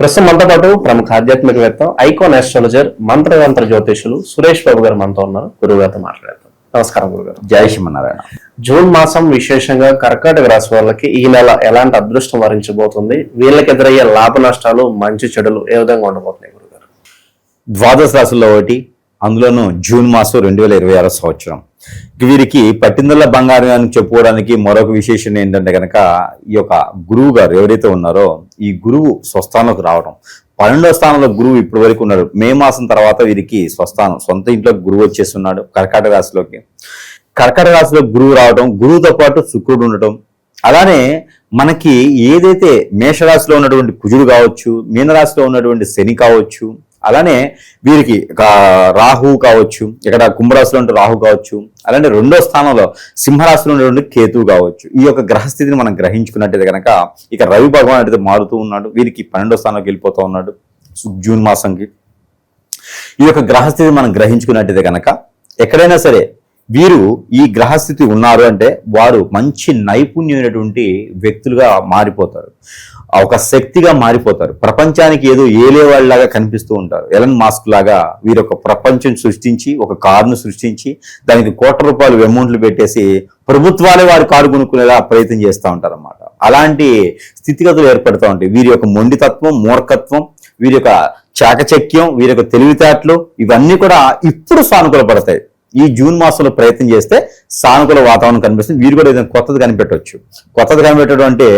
ప్రస్తుతం మనతో పాటు ప్రముఖ ఆధ్యాత్మికవేత్త ఐకాన్ ఆస్ట్రాలజర్ మంత్రతంత్ర జ్యోతిషులు సురేష్ బాబు గారు మనతో ఉన్నారు. గురువు గారితో మాట్లాడతాం. నమస్కారం గురుగారు. జై శ్రీమన్నారాయణ. జూన్ మాసం విశేషంగా కర్కాటక రాశి వాళ్ళకి ఈ నెల ఎలాంటి అదృష్టం వరించబోతుంది? వీళ్ళకి ఎదురయ్యే లాభ నష్టాలు, మంచి చెడులు ఏ విధంగా ఉండబోతున్నాయి గురుగారు? ద్వాదశ రాశుల్లో ఒకటి, అందులోనూ జూన్ మాసం 2026 సంవత్సరం. వీరికి పట్టిందల్ల బంగారం అని చెప్పుకోవడానికి మరొక విశేషం ఏంటంటే కనుక ఈ యొక్క గురువు గారు ఎవరైతే ఉన్నారో ఈ గురువు స్వస్థానంలోకి రావడం. 12వ స్థానంలో గురువు ఇప్పటి వరకు ఉన్నారు. మే మాసం తర్వాత వీరికి స్వస్థానం, సొంత ఇంట్లో గురువు వచ్చేస్తున్నాడు కర్కాటక రాశిలోకి. కర్కాటక రాశిలో గురువు రావడం, గురువుతో పాటు శుక్రుడు ఉండటం, అలానే మనకి ఏదైతే మేషరాశిలో ఉన్నటువంటి కుజుడు కావచ్చు, మీనరాశిలో ఉన్నటువంటి శని కావచ్చు, అలానే వీరికి రాహు కావచ్చు, ఇక్కడ కుంభరాశిలో ఉంటే రాహు కావచ్చు, అలానే 2వ స్థానంలో సింహరాశిలో ఉన్నటువంటి కేతువు కావచ్చు. ఈ యొక్క గ్రహస్థితిని మనం గ్రహించుకున్నట్టయితే కనుక ఇక రవి భగవాన్ అయితే మారుతూ ఉన్నాడు, వీరికి 12వ స్థానంలోకి వెళ్ళిపోతూ ఉన్నాడు జూన్ మాసంకి. ఈ యొక్క గ్రహస్థితిని మనం గ్రహించుకున్నట్టయితే కనుక ఎక్కడైనా సరే వీరు ఈ గ్రహస్థితి ఉన్నారు అంటే వారు మంచి నైపుణ్యమైనటువంటి వ్యక్తులుగా మారిపోతారు, ఒక శక్తిగా మారిపోతారు. ప్రపంచానికి ఏదో ఏలేవాళ్ళలాగా కనిపిస్తూ ఉంటారు. ఎలన్ మాస్క్ లాగా వీరు ఒక ప్రపంచం సృష్టించి, ఒక కారును సృష్టించి దానికి ₹1,00,00,000 అమౌంట్లు పెట్టేసి ప్రభుత్వాలే వారి కారు కొనుక్కునేలా ప్రయత్నం చేస్తూ ఉంటారు అన్నమాట. అలాంటి స్థితిగతులు ఏర్పడుతూ ఉంటాయి. వీరి యొక్క మొండితత్వం, మూర్ఖత్వం, వీరి యొక్క చాకచక్యం, వీరి యొక్క తెలివితేటలు ఇవన్నీ కూడా ఇప్పుడు సానుకూల పడతాయి. ఈ జూన్ మాసంలో ప్రయత్నం చేస్తే సానుకూల వాతావరణం కనిపిస్తుంది. వీరు కూడా ఏదైనా కొత్తది కనిపెట్టవచ్చు. కొత్తది కనిపెట్టడం అంటే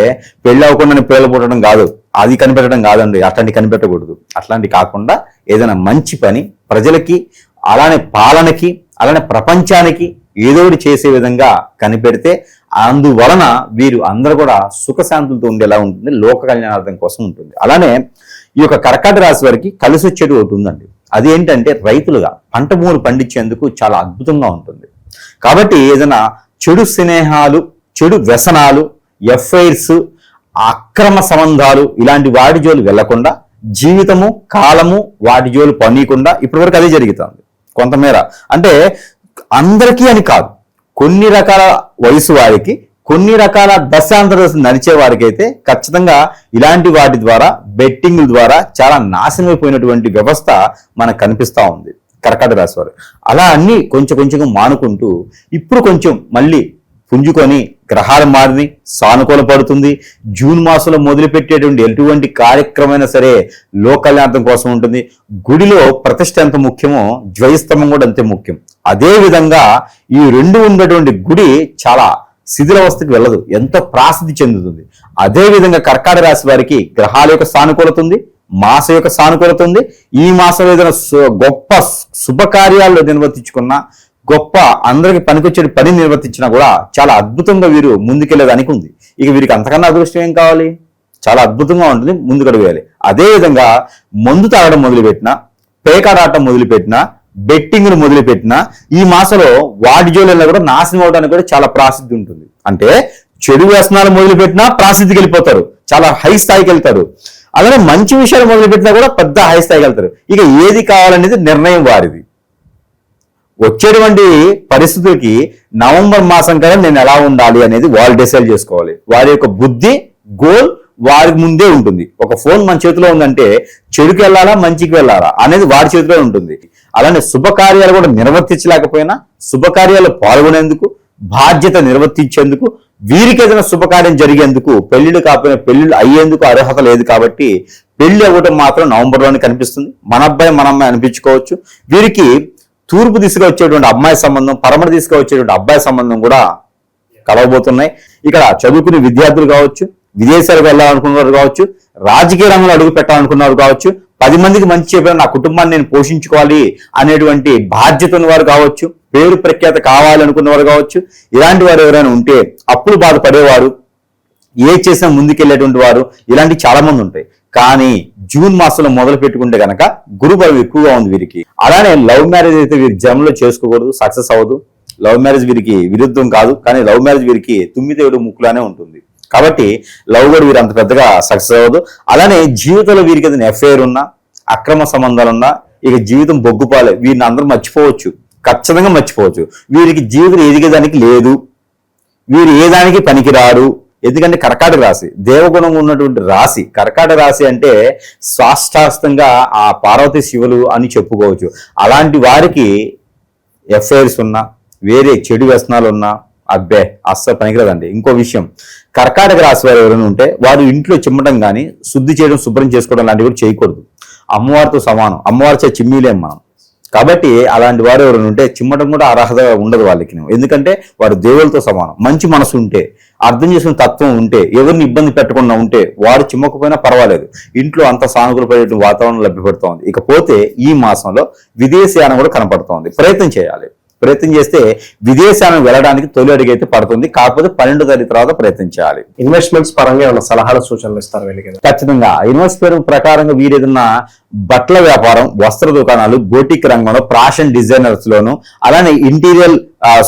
పెళ్లి అవ్వకుండా పిల్లలు పుట్టడం కాదు, అది కనిపెట్టడం కాదండి. అట్లాంటి కనిపెట్టకూడదు. అట్లాంటి కాకుండా ఏదైనా మంచి పని ప్రజలకి, అలానే పాలనకి, అలానే ప్రపంచానికి ఏదో ఒకటి చేసే విధంగా కనిపెడితే అందువలన వీరు అందరూ కూడా సుఖశాంతులతో ఉండేలా ఉంటుంది, లోక కళ్యాణార్థం కోసం ఉంటుంది. అలానే ఈ యొక్క కర్కాటక రాశి వారికి కలిసి వచ్చేది ఒకటి ఉందండి. అది ఏంటంటే రైతులుగా పంట భూములు పండించేందుకు చాలా అద్భుతంగా ఉంటుంది. కాబట్టి ఏదైనా చెడు స్నేహాలు, చెడు వ్యసనాలు, ఎఫ్ఐఆర్స్, అక్రమ సంబంధాలు ఇలాంటి వాటి జోలు వెళ్లకుండా, జీవితము కాలము వాటి జోలు పనీయకుండా ఇప్పటివరకు అదే జరుగుతుంది. కొంతమేర అంటే అందరికీ అని కాదు, కొన్ని రకాల వయసు వారికి, కొన్ని రకాల దశాంతర నడిచే వారికి అయితే ఖచ్చితంగా ఇలాంటి వాటి ద్వారా, బెట్టింగ్ల ద్వారా చాలా నాశనమైపోయినటువంటి వ్యవస్థ మనకు కనిపిస్తూ ఉంది కర్కాటక రాశి వారు. అలా అన్ని కొంచెం కొంచెంగా మానుకుంటూ ఇప్పుడు కొంచెం మళ్ళీ పుంజుకొని గ్రహాలు మారిని సానుకూల పడుతుంది. జూన్ మాసంలో మొదలుపెట్టేటువంటి ఎటువంటి కార్యక్రమైనా సరే లోకల్యాణం కోసం ఉంటుంది. గుడిలో ప్రతిష్ట ఎంత ముఖ్యమో జ్వయస్తంభం కూడా అంతే ముఖ్యం. అదే విధంగా ఈ రెండు ఉన్నటువంటి గుడి చాలా శిథిలావస్థకి వెళ్ళదు, ఎంతో ప్రాసిద్ధి చెందుతుంది. అదే విధంగా కర్కాటక రాశి వారికి గ్రహాల యొక్క సానుకూలత ఉంది, మాస యొక్క సానుకూలత ఉంది. ఈ మాసం ఏదైనా గొప్ప శుభకార్యాల్లో నిర్వర్తించుకున్నా, గొప్ప అందరికి పనికొచ్చే పని నిర్వర్తించినా కూడా చాలా అద్భుతంగా వీరు ముందుకెళ్ళేదానికి ఉంది. ఇక వీరికి అంతకన్నా అదృష్టం ఏం కావాలి? చాలా అద్భుతంగా ఉంటుంది, ముందుకు వేయాలి. అదే విధంగా మందు తాగడం మొదలుపెట్టినా, పేకాడాటం మొదలుపెట్టినా, బెట్టింగ్ను మొదలుపెట్టినా ఈ మాసంలో వాటి జోలిలో కూడా నాశనం అవడానికి కూడా చాలా ప్రాసిద్ధి ఉంటుంది. అంటే చెడు వ్యసనాలు మొదలుపెట్టినా ప్రాసిద్ధికి వెళ్ళిపోతారు, చాలా హై స్థాయికి వెళ్తారు. అలానే మంచి విషయాలు మొదలుపెట్టినా కూడా పెద్ద హై స్థాయికి వెళ్తారు. ఇక ఏది కావాలనేది నిర్ణయం వారిది. వచ్చేటువంటి పరిస్థితులకి నవంబర్ మాసం కదా నేను ఎలా ఉండాలి అనేది వాళ్ళు డిసైడ్ చేసుకోవాలి. వారి యొక్క బుద్ధి, గోల్ వారి ముందే ఉంటుంది. ఒక ఫోన్ మన చేతిలో ఉందంటే చెడుకి వెళ్ళాలా మంచికి వెళ్ళాలా అనేది వారి చేతిలో ఉంటుంది. అలానే శుభకార్యాలు కూడా నిర్వర్తించలేకపోయినా శుభకార్యాలు పాల్గొనేందుకు, బాధ్యత నిర్వర్తించేందుకు, వీరికి ఏదైనా శుభకార్యం జరిగేందుకు, పెళ్లిళ్ళు కాకపోయినా పెళ్లిళ్ళు అయ్యేందుకు అర్హత లేదు. కాబట్టి పెళ్లి అవ్వడం మాత్రం నవంబర్లోనే కనిపిస్తుంది. మన అబ్బాయి మన అమ్మాయి అనిపించుకోవచ్చు. వీరికి తూర్పు దిశగా వచ్చేటువంటి అమ్మాయి సంబంధం, పడమర దిశగా వచ్చేటువంటి అబ్బాయి సంబంధం కూడా కలవబోతున్నాయి. ఇక్కడ చదువుకునే విద్యార్థులు కావచ్చు, విదేశాలకు వెళ్ళాలనుకున్నవారు కావచ్చు, రాజకీయ రంగంలో అడుగు పెట్టాలనుకున్నవారు కావచ్చు, 10 మందికి మంచి చెప్పిన నా కుటుంబాన్ని నేను పోషించుకోవాలి అనేటువంటి బాధ్యత ఉన్నవారు కావచ్చు, పేరు ప్రఖ్యాత కావాలనుకున్నవారు కావచ్చు, ఇలాంటి వారు ఎవరైనా ఉంటే అప్పులు బాధపడేవారు, ఏ చేసినా ముందుకెళ్లేటువంటి వారు, ఇలాంటి చాలా మంది ఉంటాయి. కానీ జూన్ మాసంలో మొదలు పెట్టుకుంటే కనుక గురుబలం ఎక్కువగా ఉంది వీరికి. అలానే లవ్ మ్యారేజ్ అయితే వీరికి జన్మలో చేసుకోకూడదు, సక్సెస్ అవ్వదు. లవ్ మ్యారేజ్ వీరికి విరుద్ధం కాదు, కానీ లవ్ మ్యారేజ్ వీరికి తుమ్మిదేవుడు ముక్కులానే ఉంటుంది. కాబట్టి లవ్ కూడా వీరు అంత పెద్దగా సక్సెస్ అవ్వదు. అలానే జీవితంలో వీరికి ఏదైనా ఎఫ్ఐఆర్ ఉన్నా, అక్రమ సంబంధాలున్నా ఇక జీవితం బొగ్గుపాలే. వీరిని అందరూ మర్చిపోవచ్చు, ఖచ్చితంగా మర్చిపోవచ్చు. వీరికి జీవితం ఎదిగేదానికి లేదు, వీరు ఏ దానికి పనికిరారు, ఎందుకంటే కర్కాటక రాశి దేవగుణం ఉన్నటువంటి రాశి. కర్కాటక రాశి అంటే శాస్త్రాస్తంగా ఆ పార్వతీ శివులు అని చెప్పుకోవచ్చు. అలాంటి వారికి ఎఫ్ఐఆర్స్ ఉన్నా, వేరే చెడు వ్యసనాలు ఉన్నా అబ్బే అస్సలు పనికిరాదండి. ఇంకో విషయం, కర్కాటక రాశి వారు ఎవరైనా ఉంటే వారు ఇంట్లో చిమ్మటం కానీ, శుద్ధి చేయడం, శుభ్రం చేసుకోవడం లాంటివి కూడా చేయకూడదు. అమ్మవారితో సమానం, అమ్మవారి చే చిమ్మీలేం మనం. కాబట్టి అలాంటి వారు ఎవరైనా ఉంటే చిమ్మటం కూడా అర్హత ఉండదు వాళ్ళకి. ఎందుకంటే వారు దేవులతో సమానం. మంచి మనసు ఉంటే, అర్థం చేసుకునే తత్వం ఉంటే, ఎవరిని ఇబ్బంది పెట్టకుండా ఉంటే వారు చిమ్మకపోయినా పర్వాలేదు. ఇంట్లో అంత సానుకూలపడే వాతావరణం లభ్యపడుతోంది. ఇకపోతే ఈ మాసంలో విదేశీయానం కూడా కనపడుతోంది. ప్రయత్నం చేయాలి. ప్రయత్నం చేస్తే విదేశాలను వెళ్ళడానికి తొలి అడుగు అయితే పడుతుంది. కాకపోతే 12వ తేదీ తర్వాత ప్రయత్నం చేయాలి. ఇన్వెస్ట్మెంట్స్ పరంగా ఏమైనా సలహాలు సూచనలు ఇస్తారు వీళ్ళకి? ఖచ్చితంగా ఇన్వెస్ట్మెంట్ ప్రకారంగా వీరు ఏదన్నా బట్టల వ్యాపారం, వస్త్ర దుకాణాలు, బోటిక్ రంగంలో, ఫ్యాషన్ డిజైనర్స్ లోను, అలానే ఇంటీరియర్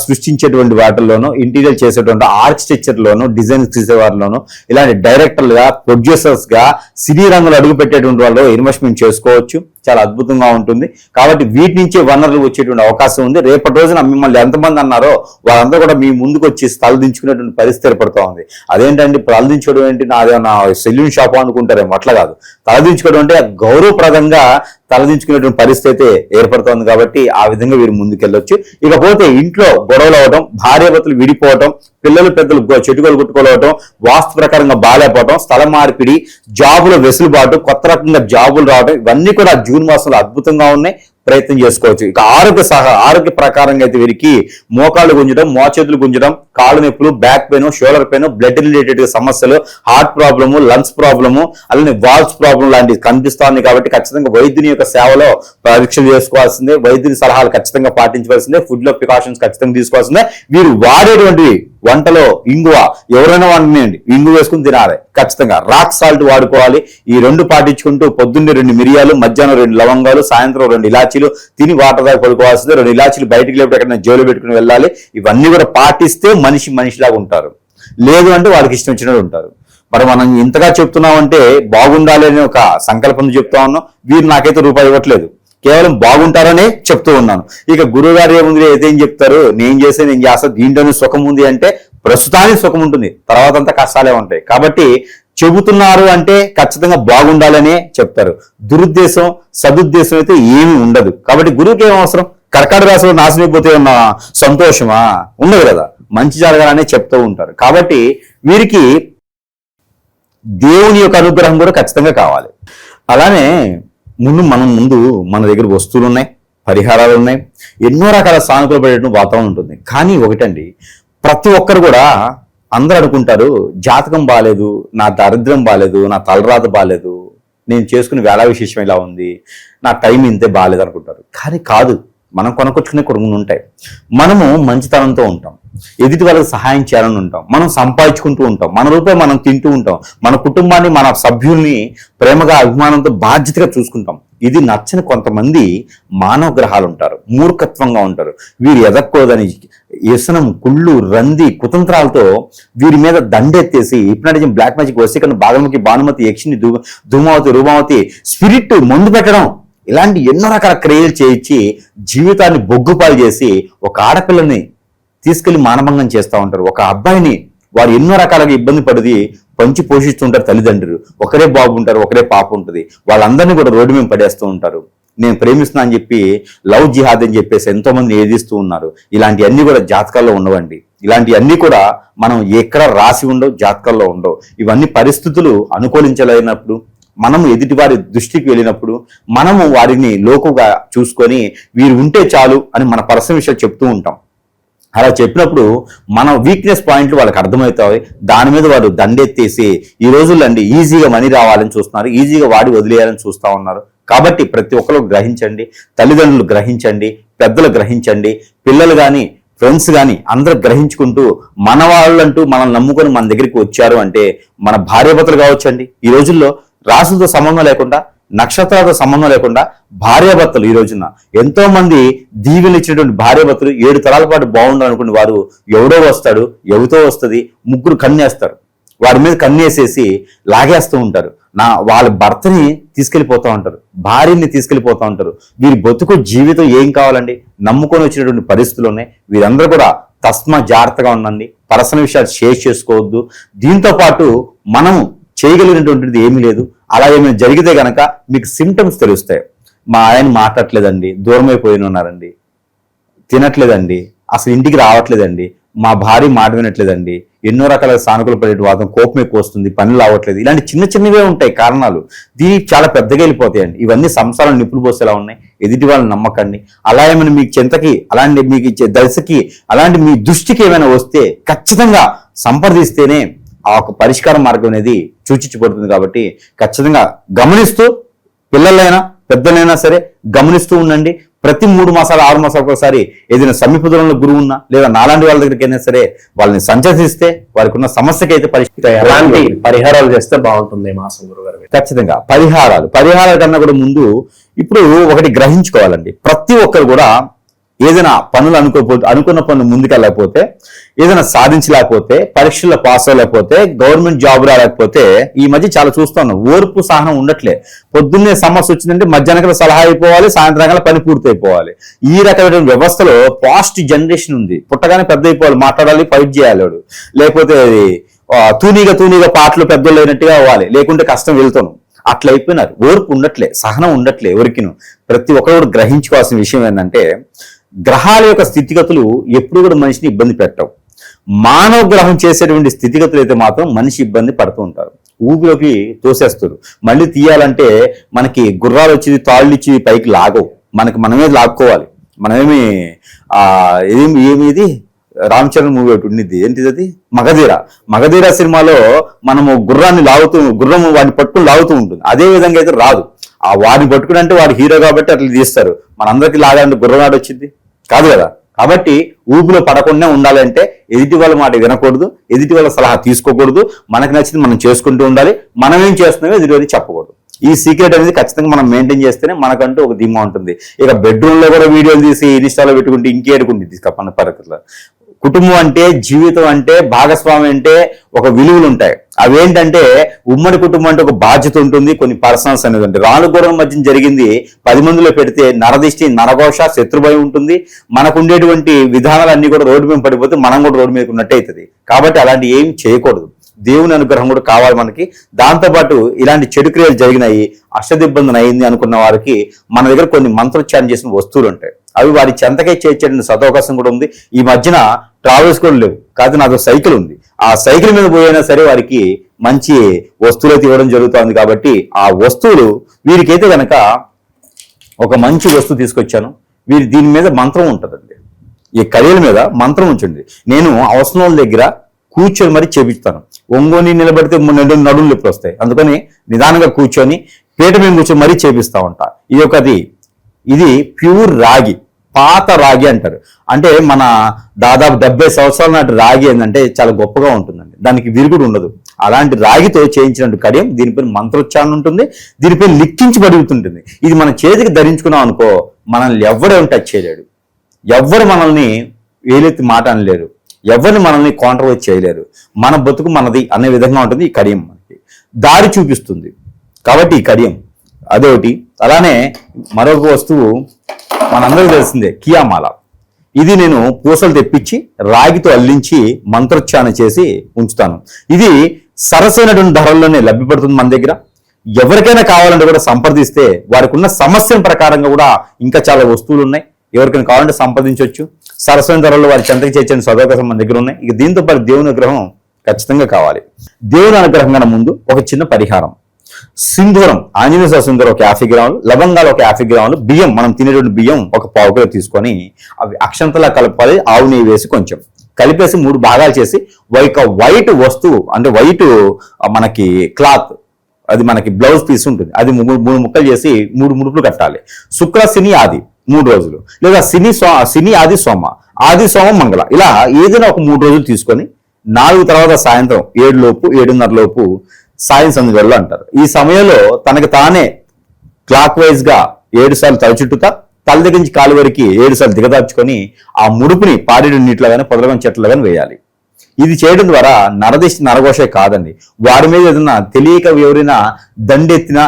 సృష్టించేటువంటి వాటిల్లోనూ, ఇంటీరియర్ చేసేటువంటి ఆర్కిటెక్చర్ లోను, డిజైన్ చేసేవారిలోను, ఇలాంటి డైరెక్టర్లుగా, ప్రొడ్యూసర్స్ గా, సినీ రంగంలో అడుగు పెట్టేటువంటి వాళ్ళు ఇన్వెస్ట్మెంట్ చేసుకోవచ్చు. చాలా అద్భుతంగా ఉంటుంది. కాబట్టి వీటి నుంచే వనరులు వచ్చేటువంటి అవకాశం ఉంది. రేపటి రోజున మిమ్మల్ని ఎంతమంది అన్నారో వాళ్ళందరూ కూడా మీ ముందుకు వచ్చి తలదించుకునేటువంటి పరిస్థితి ఏర్పడుతూ ఉంది. అదేంటండి తలదించుకోవడం ఏంటి, నాదేమన్నా సెల్యూన్ షాప్ అనుకుంటారేమో, అట్లా కాదు. తలదించుకోవడం అంటే గౌరవప్రదంగా తలదించుకునేటువంటి పరిస్థితి అయితే ఏర్పడుతోంది. కాబట్టి ఆ విధంగా వీరు ముందుకెళ్ళొచ్చు. ఇకపోతే ఇంట్లో గొడవలు అవడం, భార్యాభర్తలు విడిపోవటం, పిల్లలు పెద్దలు చెట్టుకోలు కొట్టుకోవడం, వాస్తు ప్రకారంగా బాగాలేకపోవడం, స్థల మార్పిడి, జాబుల వెసులుబాటు, కొత్త రకంగా జాబులు రావడం, ఇవన్నీ కూడా జూన్ మాసంలో అద్భుతంగా ఉన్నాయి. ప్రయత్నం చేసుకోవచ్చు. ఇక ఆరోగ్య ప్రకారంగా అయితే వీరికి మోకాళ్ళు గుంజడం, మోచేతులు గుంజడం, కాళ్ళు నొప్పులు, back pain, shoulder pain, blood related సమస్యలు, హార్ట్ ప్రాబ్లము, లంగ్స్ ప్రాబ్లము, అలానే వాల్స్ ప్రాబ్లం లాంటివి కనిపిస్తోంది. కాబట్టి ఖచ్చితంగా వైద్యుని యొక్క సేవలో పరీక్షలు చేసుకోవాల్సిందే. వైద్యుని సలహాలు ఖచ్చితంగా పాటించవలసిందే. ఫుడ్ లో ప్రికాషన్స్ ఖచ్చితంగా తీసుకోవాల్సిందే. వీరు వాడేటువంటి వంటలో ఇంగువ, ఎవరైనా వండినండి ఇంగు వేసుకుని తినాలి. ఖచ్చితంగా రాక్ సాల్ట్ వాడుకోవాలి. ఈ రెండు పాటించుకుంటూ పొద్దున్నే 2 మిరియాలు, మధ్యాహ్నం 2 లవంగాలు, సాయంత్రం 2 ఇలాచీలు తిని వాటర్ దాకా పడుకోవాల్సిందే. 2 ఇలాచీలు బయటికి లేకపోతే ఎక్కడైనా జోలు పెట్టుకుని వెళ్ళాలి. ఇవన్నీ కూడా పాటిస్తే మనిషిలాగా ఉంటారు. లేదు అంటే వాళ్ళకి ఇష్టం వచ్చినట్టు ఉంటారు. మరి మనం ఇంతగా చెప్తున్నామంటే బాగుండాలి అనే ఒక సంకల్పం చెప్తా ఉన్నాం. వీరు నాకైతే రూపాయి ఇవ్వట్లేదు, కేవలం బాగుంటారనే చెప్తూ ఉన్నాను. ఇక గురువు గారు ఏముంది అయితే ఏం చెప్తారు, నేను చేస్తా, దీంట్లోనే సుఖం ఉంది అంటే ప్రస్తుతానికి సుఖం ఉంటుంది, తర్వాత అంతా కష్టాలే ఉంటాయి. కాబట్టి చెబుతున్నారు అంటే ఖచ్చితంగా బాగుండాలనే చెప్తారు. దురుద్దేశం, సదుద్దేశం అయితే ఏమీ ఉండదు. కాబట్టి గురువుకి ఏం అవసరం? కర్కాటక రాశిలో నాశనం అయిపోతే ఉన్న సంతోషమా? ఉండదు కదా. మంచి జరగాలనే చెప్తూ ఉంటారు. కాబట్టి వీరికి దేవుని యొక్క అనుగ్రహం కూడా ఖచ్చితంగా కావాలి. అలానే ముందు మన దగ్గర వస్తువులు ఉన్నాయి, పరిహారాలు ఉన్నాయి, ఎన్నో రకాల సానుకూల పడేటువంటి వాతావరణం ఉంటుంది. కానీ ఒకటండి, ప్రతి ఒక్కరు కూడా అందరూ అనుకుంటారు జాతకం బాగాలేదు, నా దరిద్రం బాగాలేదు, నా తలరాత బాగాలేదు, నేను చేసుకునే వేళ విశేషం ఇలా ఉంది, నా టైం ఇంతే బాగాలేదు అనుకుంటారు. కానీ కాదు, మనం కొనుక్కొచ్చుకునే కొన్ని ఉంటాయి. మనము మంచితనంతో ఉంటాం, ఎదుటి వాళ్ళకి సహాయం చేయాలని ఉంటాం, మనం సంపాదించుకుంటూ ఉంటాం, మన రూపాయి మనం తింటూ ఉంటాం, మన కుటుంబాన్ని, మన సభ్యుల్ని ప్రేమగా, అభిమానంతో, బాధ్యతగా చూసుకుంటాం. ఇది నచ్చని కొంతమంది మానవ గ్రహాలు ఉంటారు, మూర్ఖత్వంగా ఉంటారు. వీరు ఎదక్కూడదని వ్యసనం, కుళ్ళు, రంది, కుతంత్రాలతో వీరి మీద దండెత్తేసి హిప్నాటిజం, బ్లాక్ మ్యాజిక్, వశీకరణ, భాగముఖి, భానుమతి, యక్షిని, ధూమావతి, రూపావతి, స్పిరిట్, మందు పెట్టడం, ఇలాంటి ఎన్నో రకాల క్రియలు చేయించి జీవితాన్ని బొగ్గుపాలు చేసి ఒక ఆడపిల్లని తీసుకెళ్లి మానభంగం చేస్తూ ఉంటారు. ఒక అబ్బాయిని వారు ఎన్నో రకాలుగా ఇబ్బంది పడి పంచి పోషిస్తుంటారు తల్లిదండ్రులు. ఒకరే బాబు ఉంటారు, ఒకరే పాప ఉంటుంది. వాళ్ళందరినీ కూడా రోడ్డు మీద పడేస్తూ ఉంటారు. నేను ప్రేమిస్తున్నా అని చెప్పి లవ్ జిహాద్ అని చెప్పేసి ఎంతో మంది ఏదిస్తూ ఉన్నారు. ఇలాంటివన్నీ కూడా జాతకాల్లో ఉండవండి. ఇలాంటివన్నీ కూడా మనం ఎక్కడ రాసి ఉండవు, జాతకాల్లో ఉండవు. ఇవన్నీ పరిస్థితులు అనుకూలించలేనప్పుడు, మనము ఎదుటివారి దృష్టికి వెళ్ళినప్పుడు మనము వారిని లోకుగా చూసుకొని వీరు ఉంటే చాలు అని మన పర్సనల్ విషయాలు చెప్తూ ఉంటాం. అలా చెప్పినప్పుడు మన వీక్నెస్ పాయింట్లు వాళ్ళకి అర్థమవుతాయి. దాని మీద వారు దండెత్తేసి ఈ రోజుల్లో అండి ఈజీగా మనీ రావాలని చూస్తున్నారు, ఈజీగా వాడి వదిలేయాలని చూస్తూ ఉన్నారు. కాబట్టి ప్రతి ఒక్కరు గ్రహించండి, తల్లిదండ్రులు గ్రహించండి, పెద్దలు గ్రహించండి, పిల్లలు కానీ ఫ్రెండ్స్ కానీ అందరూ గ్రహించుకుంటూ మన వాళ్ళంటూ మనల్ని నమ్ముకొని మన దగ్గరికి వచ్చారు అంటే మన భార్యాభర్తలు కావచ్చండి. ఈ రోజుల్లో రాసులతో సంబంధం లేకుండా, నక్షత్రాలతో సంబంధం లేకుండా భార్యాభర్తలు ఈ రోజున ఎంతో మంది దీవెలు ఇచ్చినటువంటి భార్యాభర్తలు 7 తరాల పాటు బాగుండాలనుకునే వారు ఎవడో వస్తాడు, ఎవరితో వస్తుంది, ముగ్గురు కన్నేస్తారు, వారి మీద కన్నేసేసి లాగేస్తూ ఉంటారు. వాళ్ళ భర్తని తీసుకెళ్లిపోతూ ఉంటారు, భార్యని తీసుకెళ్లిపోతూ ఉంటారు. వీరి బతుకు జీవితం ఏం కావాలండి? నమ్ముకొని వచ్చినటువంటి పరిస్థితులు ఉన్నాయి. వీరందరూ కూడా తస్మా జాగ్రత్తగా ఉండండి. పర్సనల్ విషయాలు షేర్ చేసుకోవద్దు. దీంతో పాటు మనం చేయగలిగినటువంటిది ఏమీ లేదు. అలా ఏమైనా జరిగితే గనక మీకు సిమ్టమ్స్ తెలుస్తాయి. మా ఆయన మాట్లాడలేదండి, దూరం అయిపోయిన ఉన్నారండి, తినట్లేదండి, అసలు ఇంటికి రావట్లేదండి, మా భార్య మాట వినట్లేదండి, ఎన్నో రకాల సానుకూల పడే వాదం, కోపం ఎక్కువ వస్తుంది, పనులు అవ్వట్లేదు, ఇలాంటి చిన్న చిన్నవే ఉంటాయి కారణాలు. దీనికి చాలా పెద్దగా వెళ్ళిపోతాయండి. ఇవన్నీ సంసారాలు నిప్పులు పోసేలా ఉన్నాయి. ఎదుటి వాళ్ళని నమ్మకండి. అలా ఏమైనా మీకు చింతకి, అలాంటి మీకు ఇచ్చే దశకి, అలాంటి మీ దృష్టికి ఏమైనా వస్తే ఖచ్చితంగా సంప్రదిస్తేనే ఆ ఒక పరిష్కార మార్గం అనేది సూచించబడుతుంది. కాబట్టి ఖచ్చితంగా గమనిస్తూ, పిల్లలైనా పెద్దలైనా సరే గమనిస్తూ ఉండండి. ప్రతి 3 మాసాలు 6 మాసాలకు ఒకసారి ఏదైనా సమీప దూరంలో గురువు ఉన్నా లేదా నాలాంటి వాళ్ళ దగ్గరికి అయినా సరే వాళ్ళని సంచరిస్తే వారికి ఉన్న సమస్యకి అయితే ఎలాంటి పరిహారాలు చేస్తే బాగుంటుంది ఈ మాసం గురుగారు? ఖచ్చితంగా పరిహారాల కన్నా కూడా ముందు ఇప్పుడు ఒకటి గ్రహించుకోవాలండి. ప్రతి ఒక్కరు కూడా ఏదైనా పనులు అనుకున్న పనులు ముందుకెళ్ళకపోతే, ఏదైనా సాధించలేకపోతే, పరీక్షల్లో పాస్ అవ్వలేకపోతే, గవర్నమెంట్ జాబ్ రాలేకపోతే, ఈ మధ్య చాలా చూస్తున్నాం, ఓర్పు సహనం ఉండట్లే. పొద్దున్నే సమస్య వచ్చిందంటే మధ్యాహ్నం సలహా అయిపోవాలి, సాయంత్రం పని పూర్తి అయిపోవాలి. ఈ రకమైన వ్యవస్థలో పాస్ట్ జనరేషన్ ఉంది. పుట్టగానే పెద్ద అయిపోవాలి, మాట్లాడాలి, ఫైట్ చేయాలి వాడు. లేకపోతే తూనీగా పాటలు పెద్దలు అయినట్టుగా అవ్వాలి, లేకుంటే కష్టం వెళ్తాను. అట్లా అయిపోయినారు. ఓర్పు ఉండట్లే, సహనం ఉండట్లే ఎవరికిను. ప్రతి ఒక్కరు గ్రహించుకోవాల్సిన విషయం ఏంటంటే, గ్రహాల యొక్క స్థితిగతులు ఎప్పుడు కూడా మనిషిని ఇబ్బంది పెట్టవు. మానవ గ్రహం చేసేటువంటి స్థితిగతులు అయితే మాత్రం మనిషి ఇబ్బంది పడుతూ ఉంటారు. ఊపిలోకి తోసేస్తారు. మళ్ళీ తీయాలంటే మనకి గుర్రాలు వచ్చి తాళ్ళు ఇచ్చి పైకి లాగవు. మనమే లాక్కోవాలి. మనమేమి ఏమిది రామ్ చరణ్ మూవీ ఒకటి ఉండిద్ది, ఏంటిది అది, మగధీర సినిమాలో మనము గుర్రం వాడిని పట్టుకుని లాగుతూ ఉంటుంది. అదే విధంగా అయితే రాదు. ఆ వాడిని పట్టుకుని అంటే వాడు హీరో కాబట్టి అట్లా తీస్తారు. మనందరికీ లాగాలంటే గుర్రనాడు వచ్చింది కాదు కదా. కాబట్టి ఊపిలో పడకుండా ఉండాలంటే ఎదుటి వాళ్ళ మాట వినకూడదు, ఎదుటి వాళ్ళ సలహా తీసుకోకూడదు. మనకు నచ్చింది మనం చేసుకుంటూ ఉండాలి. మనం ఏం చేస్తున్నామో ఎదుటి చెప్పకూడదు. ఈ సీక్రెట్ అనేది ఖచ్చితంగా మనం మెయింటైన్ చేస్తేనే మనకంటూ ఒక ధీమా ఉంటుంది. ఇక బెడ్రూమ్ లో కూడా వీడియోలు తీసి ఇన్స్టాలో పెట్టుకుంటే ఇంకేడుకుంటుంది తీసుకప్పన్న పరిస్థితుల్లో. కుటుంబం అంటే, జీవితం అంటే, భాగస్వామి అంటే ఒక విలువలు ఉంటాయి. అవేంటంటే ఉమ్మడి కుటుంబం అంటే ఒక బాధ్యత ఉంటుంది, కొన్ని పర్సనల్స్ అనేది ఉంటాయి. రాను గొడవ మధ్య జరిగింది 10 మందిలో పెడితే నరదిష్టి, నరఘోష, శత్రుభయం ఉంటుంది. మనకు ఉండేటువంటి విధానాలన్నీ కూడా రోడ్డు మీద పడిపోతే మనం కూడా రోడ్డు మీద ఉన్నట్టు అవుతుంది. కాబట్టి అలాంటి ఏం చేయకూడదు. దేవుని అనుగ్రహం కూడా కావాలి మనకి. దాంతోపాటు ఇలాంటి చెడు క్రియలు జరిగినాయి, అష్టదిబ్బందన అయింది అనుకున్న వారికి మన దగ్గర కొన్ని మంత్రోచ్చారణ చేసిన వస్తువులు ఉంటాయి. అవి వారి చెంతకే చేర్చే సదవకాశం కూడా ఉంది. ఈ మధ్యన ట్రావెల్స్ కూడా లేవు, కాదు నాదో సైకిల్ ఉంది. ఆ సైకిల్ మీద పోయినా సరే వారికి మంచి వస్తువులు అయితే ఇవ్వడం జరుగుతుంది. కాబట్టి ఆ వస్తువులు వీరికైతే కనుక ఒక మంచి వస్తువు తీసుకొచ్చాను. దీని మీద మంత్రం ఉంటుందండి. ఈ కడియల మీద మంత్రం ఉంచండి. నేను అవసరం దగ్గర కూర్చొని మరీ చేపిస్తాను. ఒంగోని నిలబడితే నడుములు నొప్పులు వస్తాయి. అందుకని నిదానంగా కూర్చొని పీట మీద కూర్చొని మరీ చేపిస్తా ఉంటా. ఇది ప్యూర్ రాగి, పాత రాగి అంటారు. అంటే మన దాదాపు 70 సంవత్సరాల నాటి రాగి ఏంటంటే చాలా గొప్పగా ఉంటుందండి. దానికి విరుగుడు ఉండదు. అలాంటి రాగితో చేయించినట్టు కడియం. దీనిపైన మంత్రోచ్చారణ ఉంటుంది, దీనిపైన లిఖించబడి ఉంటుంది. ఇది మన చేతికి ధరించుకున్నాం అనుకో, మనల్ని ఎవడేం టచ్ చేయలేడు, ఎవ్వరు మనల్ని వేలెత్తి మాట అనలేరు, ఎవరిని మనల్ని కాంట్రవర్ట్ చేయలేరు. మన బతుకు మనది అనే విధంగా ఉంటుంది. ఈ కడియం మనకి దారి చూపిస్తుంది. కాబట్టి ఈ కడియం అదొకటి. అలానే మరొక వస్తువు మనందరికీ తెలిసిందే, కియామాల. ఇది నేను పూసలు తెప్పించి రాగితో అల్లించి మంత్రోచ్చారణ చేసి ఉంచుతాను. ఇది సరసైనటువంటి ధరల్లోనే లభ్యపడుతుంది మన దగ్గర. ఎవరికైనా కావాలంటే కూడా సంప్రదిస్తే వారికి ఉన్న సమస్యల ప్రకారంగా కూడా ఇంకా చాలా వస్తువులు ఉన్నాయి. ఎవరికైనా కావాలంటే సంప్రదించవచ్చు. సరసమైన ధరల్లో వారి చెంతకి చేర్చని సదవకాశం మన దగ్గర ఉన్నాయి. ఇక దీంతో పాటు దేవుని అనుగ్రహం ఖచ్చితంగా కావాలి. దేవుని అనుగ్రహం కన్నా ముందు ఒక చిన్న పరిహారం. సింధూరం, ఆంజనేయ సింధూరం ఒక 50 గ్రాములు, లవంగాలు ఒక 50 గ్రాములు, బియ్యం, మనం తినేటువంటి బియ్యం ఒక 1/4 కిలో తీసుకొని అవి అక్షంతలా కలపాలి. ఆవు నెయ్యి వేసి కొంచెం కలిపేసి 3 భాగాలు చేసి వైట్ వస్తువు అంటే వైట్ మనకి క్లాత్, అది మనకి బ్లౌజ్ పీస్ ఉంటుంది, అది 3 ముక్కలు చేసి 3 ముడుపులు కట్టాలి. శుక్ర, శని, ఆది 3 రోజులు, లేదా శని ఆది సోమ, ఆది సోమ మంగళ, ఇలా ఏదైనా ఒక 3 రోజులు తీసుకొని 4 తర్వాత సాయంత్రం 7 లోపు 7:30 లోపు సాయం సంధ్యలో అంటారు. ఈ సమయంలో తనకు తానే క్లాక్ వైజ్ గా 7 సార్లు తల చుట్టుతా, తల దగ్గర నుంచి కాలు వరకు 7 సార్లు దిగదార్చుకొని ఆ ముడుపుని పాడేడు నీటిలో కానీ పొదలగాని చెట్లలో కానీ వేయాలి. ఇది చేయడం ద్వారా నరదిష్టి, నరఘోషే కాదండి, వారి మీద ఏదైనా తెలియక ఎవరైనా దండెత్తినా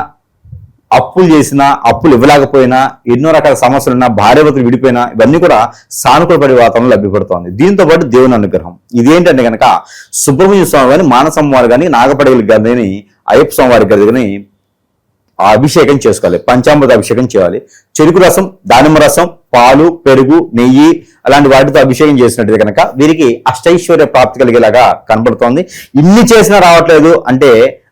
అప్పులు చేసినా, అప్పులు ఇవ్వలేకపోయినా, ఎన్నో రకాల సమస్యలు ఉన్నా, భార్యాభర్తలు విడిపోయినా, ఇవన్నీ కూడా సానుకూల పడే వాతావరణం లభ్యపడుతోంది. దీంతో పాటు దేవుని అనుగ్రహం ఇదేంటంటే కనుక సుబ్రహ్మణ్య స్వామి కానీ, మానసమ్మ వారు కానీ, నాగపడగలి కానీ, అయ్యప్ప స్వామి వారి గారి కానీ ఆ అభిషేకం చేసుకోవాలి. పంచామృత అభిషేకం చేయాలి. చెరుకు రసం, దానిమ్మ రసం, పాలు, పెరుగు, నెయ్యి అలాంటి వాటితో అభిషేకం చేసినట్టు కనుక వీరికి అష్టైశ్వర్య ప్రాప్తి కలిగేలాగా కనబడుతోంది. ఇన్ని చేసినా రావట్లేదు అంటే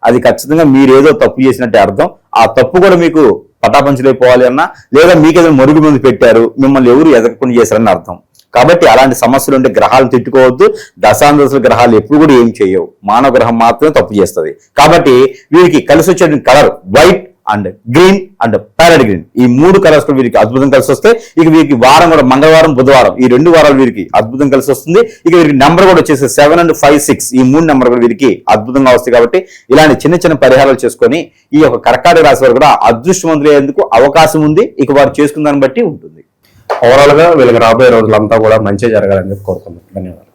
అది ఖచ్చితంగా మీరేదో తప్పు చేసినట్టే అర్థం. ఆ తప్పు కూడా మీకు పటాపంచలైపోవాలి అన్నా, లేదా మీకేదో మరుగు ముందు పెట్టారు, మిమ్మల్ని ఎవరు ఎదగకుండా చేశారని అర్థం. కాబట్టి అలాంటి సమస్యలు ఉంటే గ్రహాలు తిట్టుకోవద్దు. దశాందశల గ్రహాలు ఎప్పుడు కూడా ఏం చేయవు, మానవ గ్రహం మాత్రమే తప్పు చేస్తుంది. కాబట్టి వీరికి కలిసి వచ్చే colour white and green and parrot green, ఈ 3 కలర్స్ కూడా వీరికి అద్భుతం కలిసి వస్తాయి. ఇక వీరికి వారం కూడా మంగళవారం, బుధవారం ఈ 2 వారాలు వీరికి అద్భుతం కలిసి వస్తుంది. ఇక వీరికి నెంబర్ కూడా వచ్చేసి 7 and 5, 6 ఈ 3 నెంబర్ కూడా వీరికి అద్భుతంగా వస్తాయి. కాబట్టి ఇలాంటి చిన్న చిన్న పరిహారాలు చేసుకొని ఈ యొక్క కర్కాటక రాశి వారు కూడా అదృష్టవంతులు అయ్యేందుకు అవకాశం ఉంది. ఇక వారు చేసుకున్న దాన్ని బట్టి ఉంటుంది. ఓవరాల్ గా వీళ్ళకి రాబోయే రోజులంతా కూడా మంచి జరగాలని కోరుకుంటున్నాను. ధన్యవాదాలు.